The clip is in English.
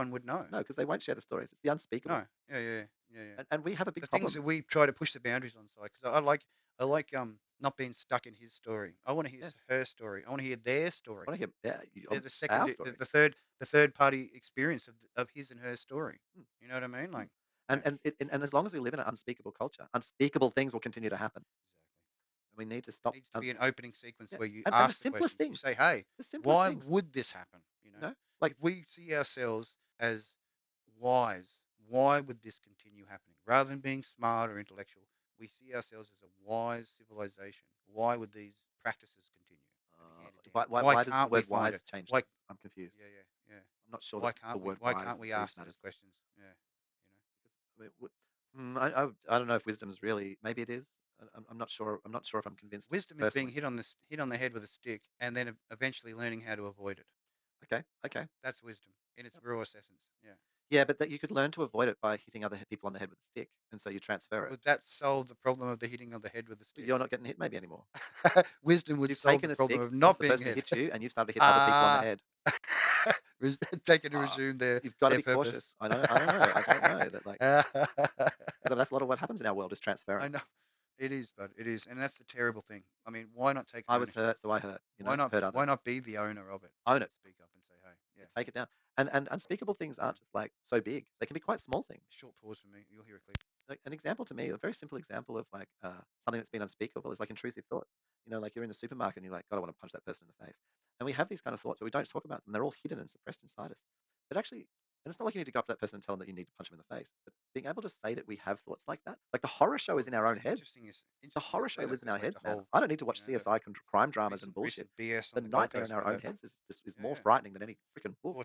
one would know. No, because they won't share the stories. It's the unspeakable. No. Yeah, yeah, yeah, yeah. And we have a The big things problem. that we try to push the boundaries on side because I like not being stuck in his story. I want to hear Yeah. her story. I want to hear their story. I want to hear The, the our second, story. the third party experience of his and her story. Mm, You know what I mean? mm. Like, yeah, And as long as we live in an unspeakable culture, unspeakable things will continue to happen. exactly. We need to stop. Needs to be an opening sequence Yeah, where you and the ask the simplest questions. You things, say, "Hey, the simplest why things, would this happen?" You know, like if we see ourselves as wise, why would this continue happening? Rather than being smart or intellectual, we see ourselves as a wise civilization. Why would these practices continue to be handed down? Why why does the can't we word find it? wise change Why? things? I'm confused. Yeah, yeah, yeah. I'm not sure that the word Why wise can't we proves ask those matters. questions? Yeah, you know. I mean, I don't know if wisdom is really. Maybe it is. I'm not sure. I'm not sure if I'm convinced Wisdom is being personally. hit on the head with a stick, and then eventually learning how to avoid it. Okay. Okay. That's wisdom in its rawest essence. Yeah. Yeah, but that you could learn to avoid it by hitting other people on the head with a stick, and so you transfer But it. would that solve the problem of the hitting of the head with a stick? You're not getting hit maybe anymore. Wisdom would You've solve the taken a problem stick of off not the being person who hit. hit you, and you started to hit other people on the Ah, head. taken to Uh, resume you've got to their be purpose. cautious. I know. I don't know. I don't know that like I because that's a lot of what happens in our world is know transference. it is, but it is, and that's the terrible thing. I mean, why not take I was ownership? hurt, so I hurt. Hurt Why others. not be the owner of it Own and it. speak up and say, hey, yeah, Take it down. And unspeakable things yeah. aren't just like so big. They can be quite small things. Short pause for me. You'll hear a click. Like an example to me, a very simple example of like something that's been unspeakable is like intrusive thoughts. Like you're in the supermarket and you're like, God, I want to punch that person in the face. And we have these kind of thoughts, but we don't talk about them. They're all hidden and suppressed inside us. But actually, and it's not like you need to go up to that person and tell them that you need to punch them in the face. But being able to say that we have thoughts like that, like the horror show Well, is in our own heads. The interesting you horror say show that lives in because our like the heads, man. whole, I don't need to watch the CSI crime dramas and recent bullshit. BS on The the Gold nightmare in Coast our where own that heads is yeah more yeah frightening than any freaking book. poor